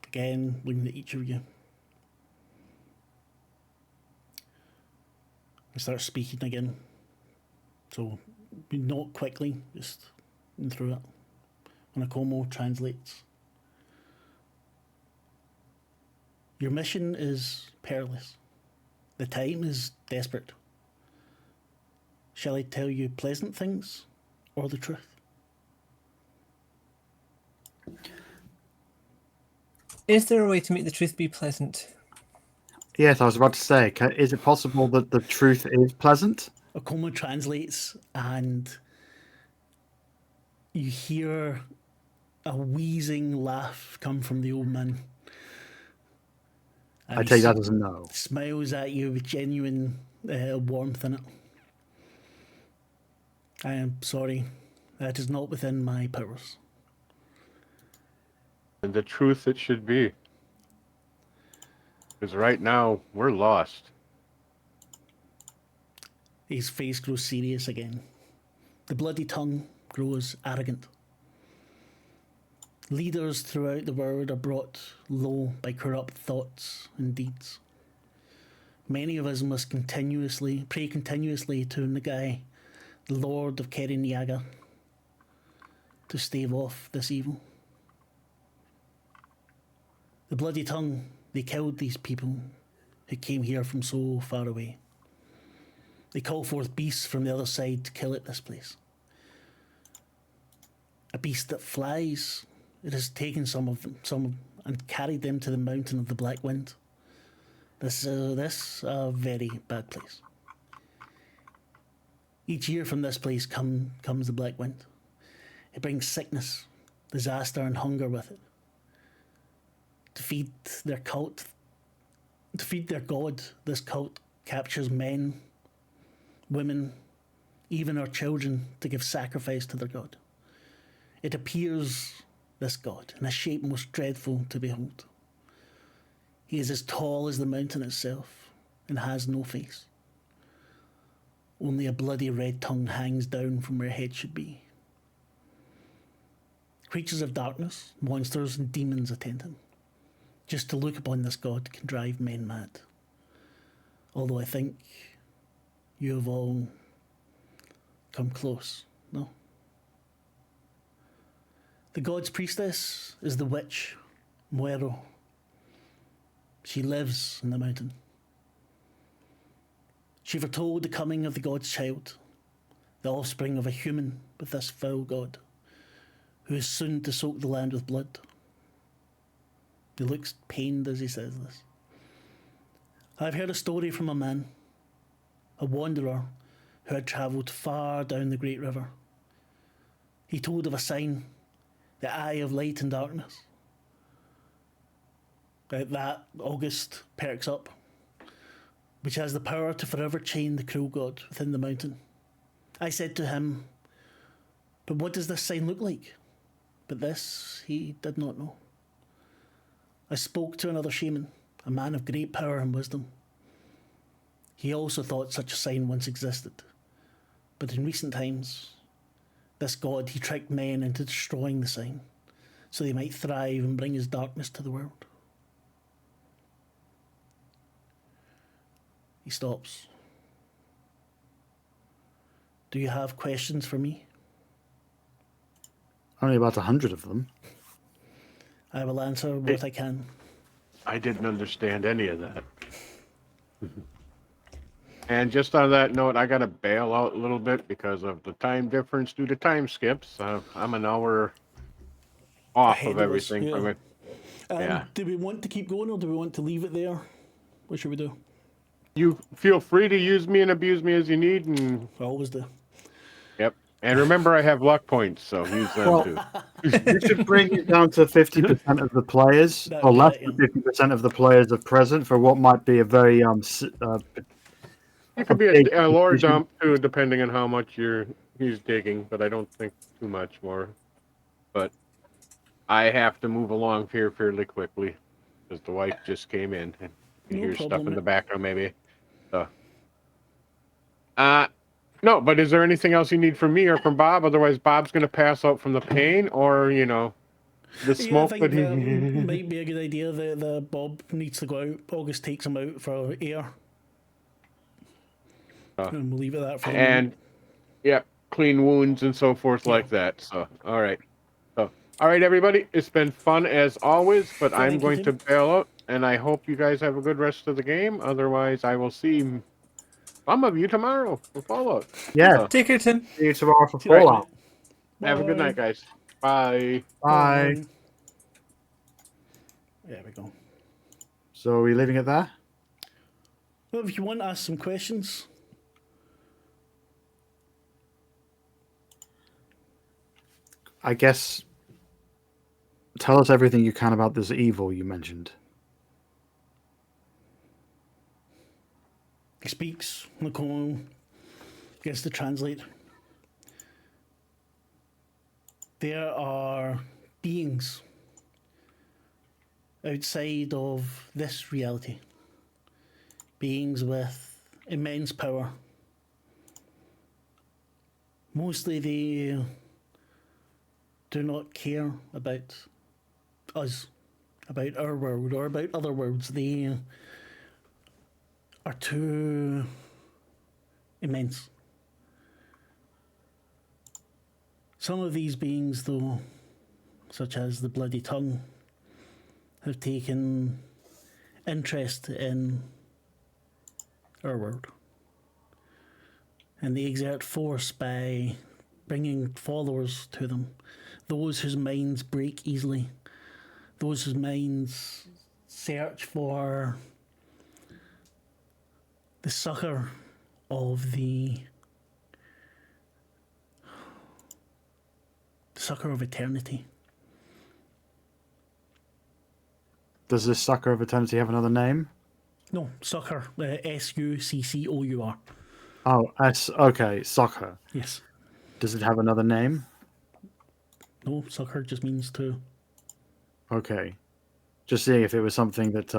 again looking at each of you. He starts speaking again. So, not quickly, just through it. Onakomo translates. Your mission is perilous. The time is desperate. Shall I tell you pleasant things or the truth? Is there a way to make the truth be pleasant? Yes, I was about to say, is it possible that the truth is pleasant? Okomo translates, and you hear a wheezing laugh come from the old man. And I take that as a no. Smiles at you with genuine warmth in it. I am sorry, that is not within my powers. And the truth it should be. Because right now, we're lost. His face grows serious again. The bloody tongue grows arrogant. Leaders throughout the world are brought low by corrupt thoughts and deeds. Many of us must pray continuously to Nagai, the Lord of Kerinyaga, to stave off this evil. The bloody tongue, they killed these people who came here from so far away. They call forth beasts from the other side to kill at this place. A beast that flies. It has taken some of them, and carried them to the mountain of the Black Wind. This is a very bad place. Each year from this place comes the Black Wind. It brings sickness, disaster, and hunger with it. To feed their cult, to feed their god, this cult captures men, women, even our children, to give sacrifice to their god. It appears, this god, in a shape most dreadful to behold. He is as tall as the mountain itself, and has no face. Only a bloody red tongue hangs down from where a head should be. Creatures of darkness, monsters and demons attend him. Just to look upon this god can drive men mad. Although I think you have all come close, no? The god's priestess is the witch, Muero. She lives in the mountain. She foretold the coming of the god's child, the offspring of a human with this foul god, who is soon to soak the land with blood. He looks pained as he says this. I've heard a story from a man, a wanderer who had travelled far down the great river. He told of a sign, the eye of light and darkness. At that, August perks up, which has the power to forever chain the cruel god within the mountain. I said to him, but what does this sign look like? But this he did not know. I spoke to another shaman, a man of great power and wisdom. He also thought such a sign once existed. But in recent times, this god, he tricked men into destroying the sign, so they might thrive and bring his darkness to the world. He stops. Do you have questions for me? Only about 100 of them. I will answer what I can. I didn't understand any of that. And just on that note, I got to bail out a little bit because of the time difference due to time skips. I'm an hour off Ahead of of us, everything yeah. from it. Yeah. Do we want to keep going or do we want to leave it there? What should we do? You feel free to use me and abuse me as you need, and I always do. yep. And remember, I have luck points, so use them too. You should bring it down to 50% of the players, That'd or be less it, than 50% of the players are present for what might be a very It could be big a lore decision. dump too, depending on how much he's digging, but I don't think too much more. But I have to move along here fairly quickly because the wife just came in and you No hear stuff problem, in the mate. background maybe. So, no, but is there anything else you need from me or from Bob? Otherwise, Bob's gonna pass out from the pain, or the Yeah, I smoke think that he. that might be a good idea. The Bob needs to go out. August takes him out for air. And we'll leave it at that for the moment. And yeah, clean wounds and so forth like that. So, all right. So, all right, everybody. It's been fun as always, but I'm Thank you, going to Tim. bail out, and I hope you guys have a good rest of the game. Otherwise, I will see some of you tomorrow for Fallout. Yeah, So, Take care, Tim. see you tomorrow for Cheers, Fallout. mate. have a good Bye. night, guys. Bye. Bye. Bye. There we go. So are we leaving it there? Well, if you want to ask some questions, I guess tell us everything you can about this evil you mentioned. he speaks. Nicole gets to translate. There are beings outside of this reality. Beings with immense power. Mostly they do not care about us, about our world, or about other worlds. They are too immense. Some of these beings, though, such as the Bloody Tongue, have taken interest in our world. And they exert force by bringing followers to them, those whose minds break easily, those whose minds search for the succour of the succour of eternity. Does this sucker of eternity have another name? No, succour, Succour. Oh, okay, sucker. Yes. Does it have another name? No, succour just means to. Okay. Just seeing if it was something that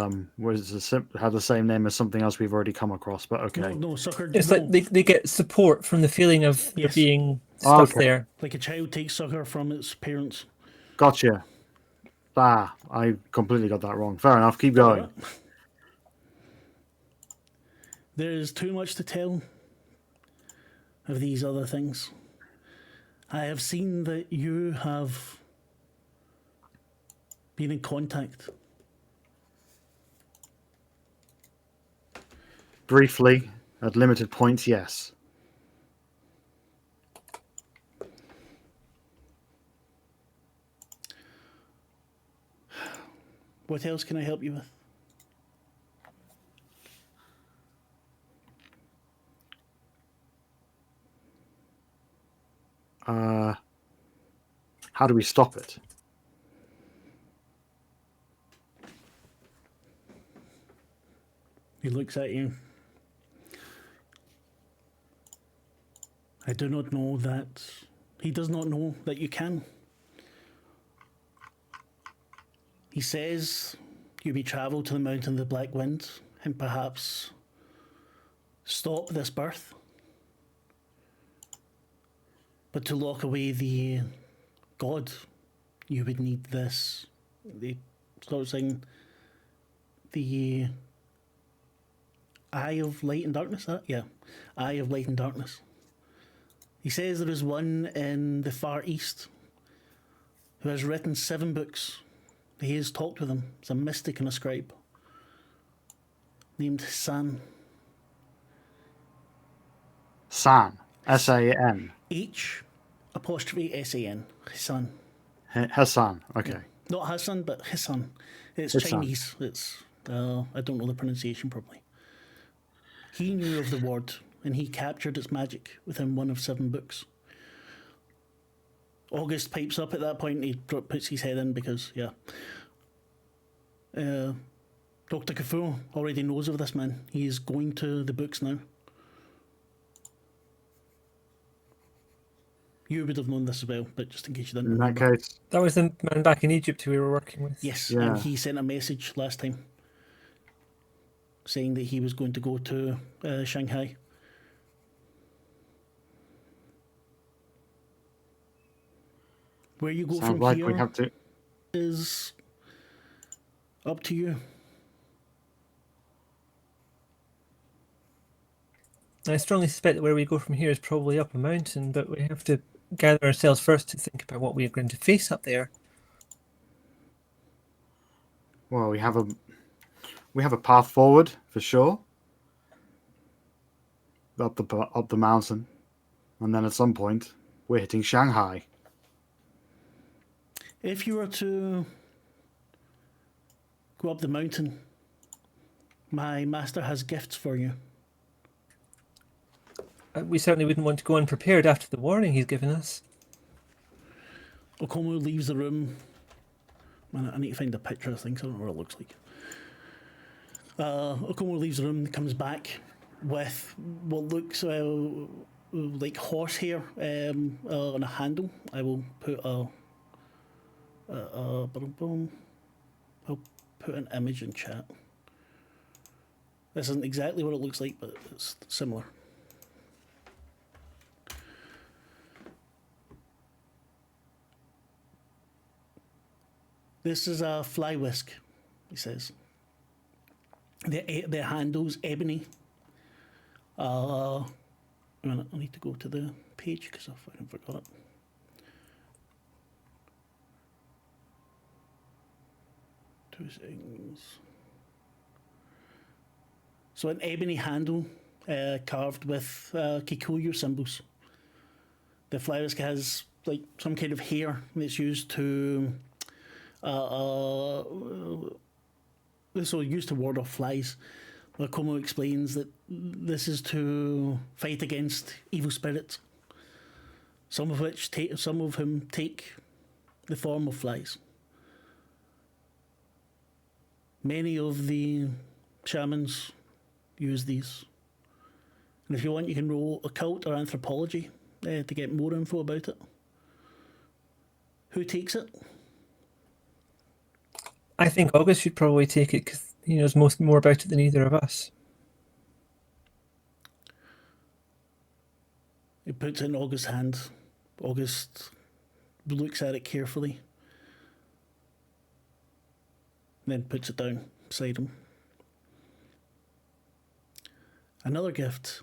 had the same name as something else we've already come across, but okay. No, succour. It's no. like they get support from the feeling of there Yes. being stuff Okay. there. Like a child takes succour from its parents. Gotcha. I completely got that wrong. Fair enough, keep going. There is too much to tell of these other things. I have seen that you have been in contact. Briefly, at limited points, yes. What else can I help you with? How do we stop it? He looks at you. I do not know that. He does not know that you can. He says you may travel to the mountain of the Black Wind and perhaps stop this birth. But to lock away the god, you would need this. They start saying the Eye of Light and Darkness, yeah. Eye of Light and Darkness. He says there is one in the Far East who has written 7 books. He has talked with him. It's a mystic and a scribe named San. San. S-A-N. H apostrophe S-A-N. Hassan. Hassan. Okay. Not Hassan, but Hassan. It's Hassan. Chinese. It's I don't know the pronunciation properly. He knew of the word, and he captured its magic within one of 7 books. August pipes up at that point, and he puts his head in because, yeah. Dr. Cthulhu already knows of this man. He is going to the books now. You would have known this as well, but just in case you didn't In that remember. case, That was the man back in Egypt we were working with. Yes, Yeah. and he sent a message last time saying that he was going to go to Shanghai. Where you go sounds from like here we have to. is up to you. I strongly suspect that where we go from here is probably up a mountain, but we have to gather ourselves first to think about what we are going to face up there. Well, we have a path forward for sure. Up the mountain, and then at some point we're hitting Shanghai. If you were to go up the mountain, my master has gifts for you. We certainly wouldn't want to go unprepared after the warning he's given us. Okomo leaves the room. I need to find a picture of things. I don't know what it looks like. Okomo leaves the room, comes back with what looks like horsehair on a handle. I will put I'll put an image in chat. This isn't exactly what it looks like, but it's similar. This is a fly whisk, he says. The handle's ebony. A minute, I need to go to the page because I fucking forgot it. Two seconds. So an ebony handle carved with Kikuyu symbols. The fly whisk has like some kind of hair that's used to this will used to ward off flies. Como explains that this is to fight against evil spirits, some of whom take the form of flies. Many of the shamans use these. And if you want, you can roll occult or anthropology to get more info about it. Who takes it? I think August should probably take it because he knows more about it than either of us. He puts it in August's hand. August looks at it carefully, then puts it down beside him. Another gift,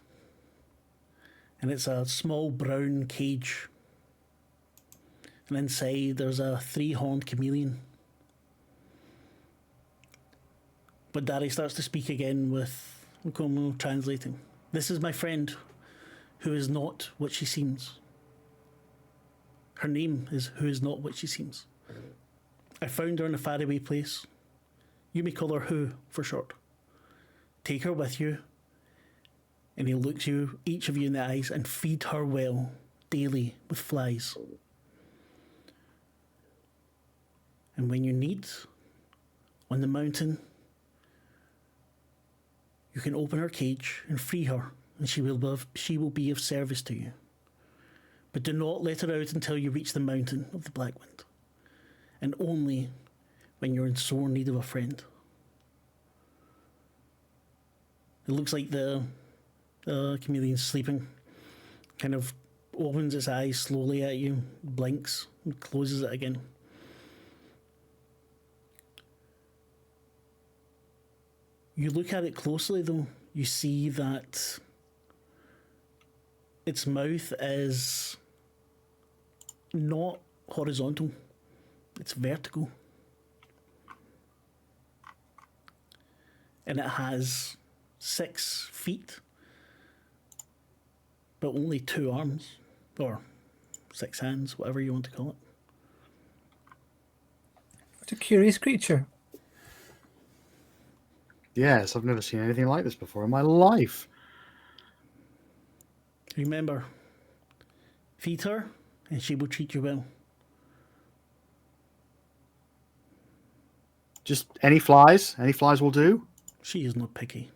and it's a small brown cage. And inside there's a 3-horned chameleon. But Bundari starts to speak again with Nkomo translating. This is my friend, who is not what she seems. Her name is Who Is Not What She Seems. I found her in a faraway place. You may call her Who for short. Take her with you, and he looks you, each of you in the eyes, and feed her well daily with flies. And when you need, on the mountain, you can open her cage and free her, and she will be of service to you. But do not let her out until you reach the mountain of the Black Wind, and only when you're in sore need of a friend. It looks like the chameleon's sleeping. Kind of opens its eyes slowly at you, blinks, and closes it again. You look at it closely, though. You see that its mouth is not horizontal, it's vertical. And it has 6 feet, but only 2 arms, or 6 hands, whatever you want to call it. What a curious creature. Yes, I've never seen anything like this before in my life. Remember, feed her, and she will treat you well. Just any flies? Any flies will do? She is not picky.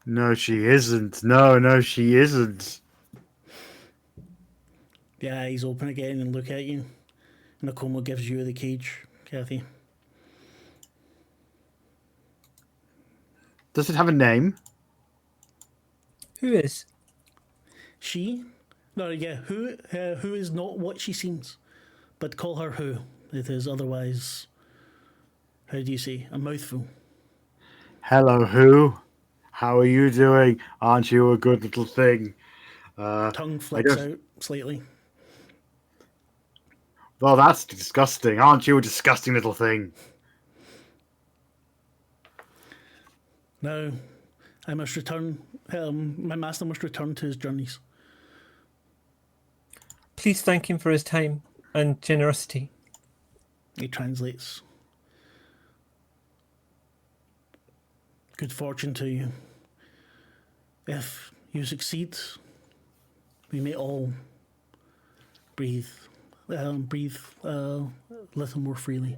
No, she isn't. No, she isn't. The eyes open again and look at you. Nakoma gives you the cage, Kathy. Does it have a name? Who is? She? No, yeah, who is not what she seems. But call her who. It is otherwise, how do you say, a mouthful. Hello, who? How are you doing? Aren't you a good little thing? Tongue flicks out slightly. Well, that's disgusting. Aren't you a disgusting little thing? Now, I must return. My master must return to his journeys. Please thank him for his time and generosity. He translates. Good fortune to you. If you succeed, we may all breathe a little more freely.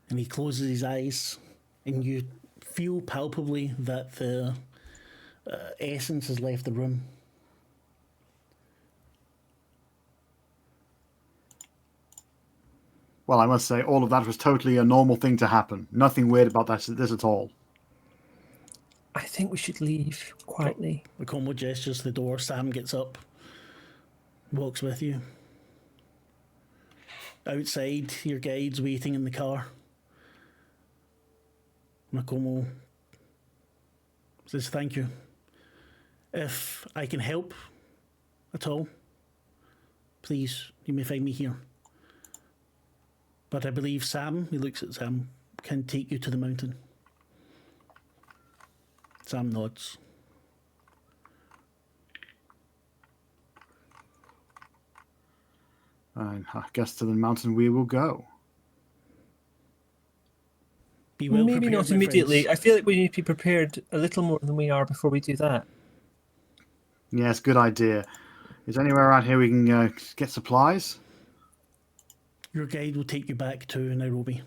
And he closes his eyes, and you feel palpably that the essence has left the room. Well, I must say, all of that was totally a normal thing to happen. Nothing weird about this at all. I think we should leave quietly. The combo gestures to the door. Sam gets up, walks with you. Outside, your guide's waiting in the car. Nakomo says, thank you. If I can help at all, please, you may find me here. But I believe Sam, he looks at Sam, can take you to the mountain. Sam nods. And I guess to the mountain we will go. Be well Maybe prepared, not my immediately. friends. I feel like we need to be prepared a little more than we are before we do that. Yes, good idea. Is there anywhere around here we can get supplies? Your guide will take you back to Nairobi.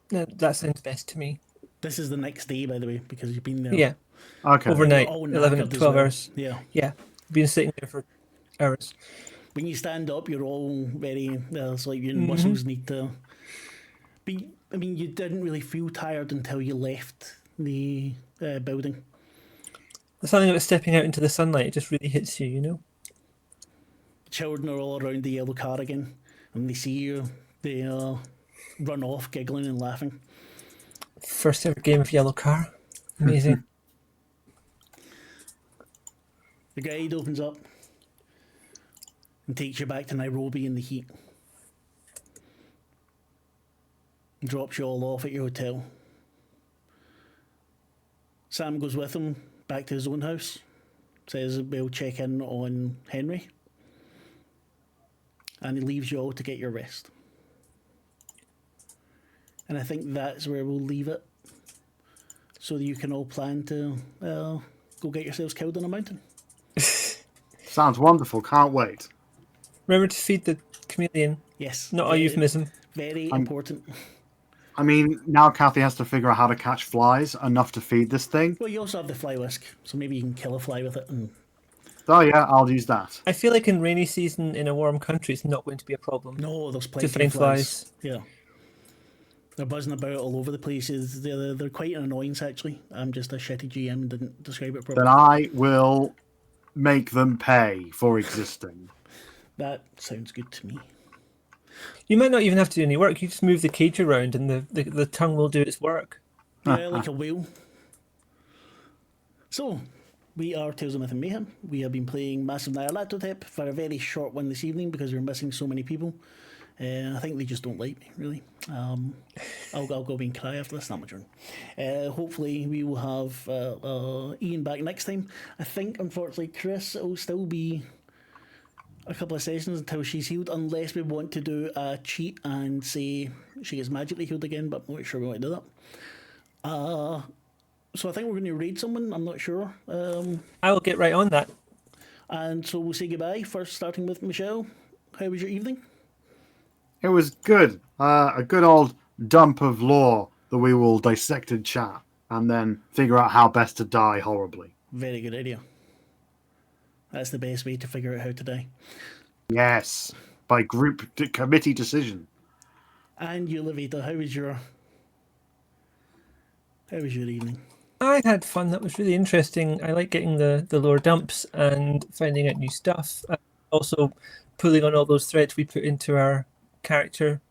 No, that sounds best to me. This is the next day, by the way, because you've been there. Yeah, Okay. overnight, all 11 knackered to as 12 well. hours. Yeah. Yeah, been sitting there for hours. When you stand up, you're all very, it's like your muscles need to be. I mean, you didn't really feel tired until you left the building. There's something about stepping out into the sunlight, it just really hits you, you know? Children are all around the yellow car again, and they see you. They run off, giggling and laughing. First ever game of Yellow Car. Amazing. The guide opens up and takes you back to Nairobi in the heat. Drops you all off at your hotel. Sam goes with him back to his own house. Says we'll check in on Henry. And he leaves you all to get your rest. And I think that's where we'll leave it. So that you can all plan to go get yourselves killed on a mountain. Sounds wonderful. Can't wait. Remember to feed the chameleon. Yes. Not a euphemism. Very important. I mean, now Kathy has to figure out how to catch flies enough to feed this thing. Well, you also have the fly whisk, so maybe you can kill a fly with it. And Oh yeah, I'll use that. I feel like in rainy season in a warm country, it's not going to be a problem. no, there's plenty find of flies. flies. Yeah. They're buzzing about all over the places. They're quite an annoyance, actually. I'm just a shitty GM and didn't describe it properly. Then I will make them pay for existing. That sounds good to me. You might not even have to do any work. You just move the cage around, and the tongue will do its work. Yeah, like a whale. So, we are Tales of Myth and Mayhem. We have been playing Massive Nyarlathotep for a very short one this evening because we're missing so many people. I think they just don't like me, really. I'll go and cry after this. Not my turn. Hopefully, we will have Ian back next time. I think, unfortunately, Chris will still be a couple of sessions until she's healed, unless we want to do a cheat and say she gets magically healed again, but I'm not sure we want to do that. So I think we're going to raid someone. I'm not sure. I will get right on that. And so we'll say goodbye. First, starting with Michelle. How was your evening? It was good. A good old dump of lore that we will dissect and chat, and then figure out how best to die horribly. Very good idea. That's the best way to figure out how to die. Yes, by committee decision. And you, Lavaita, how was your evening? I had fun. That was really interesting. I like getting the lore dumps and finding out new stuff. Also, pulling on all those threads we put into our character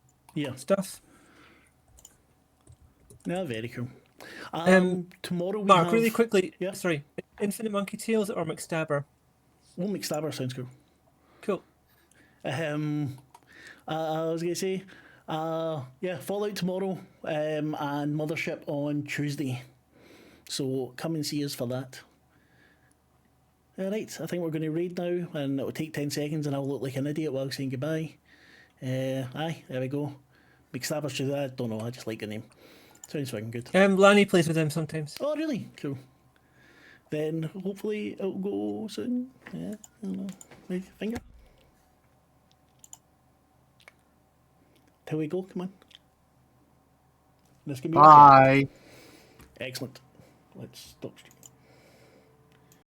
stuff. Yeah, very cool. Tomorrow we Marc, have... really quickly. Yeah. Sorry, Infinite Monkey Tales or McStabber? Well, McStabber sounds cool. Cool. I was going to say, Fallout tomorrow and Mothership on Tuesday. So come and see us for that. Alright, I think we're going to raid now, and it'll take 10 seconds and I'll look like an idiot while saying goodbye. There we go. McStabber's Tuesday, I don't know, I just like the name. Sounds fucking good. Lanny plays with them sometimes. Oh, really? Cool. Then hopefully it'll go soon. Yeah, I don't know. Maybe finger. Till we go, come on. This can be Bye. excellent. Let's stop stream.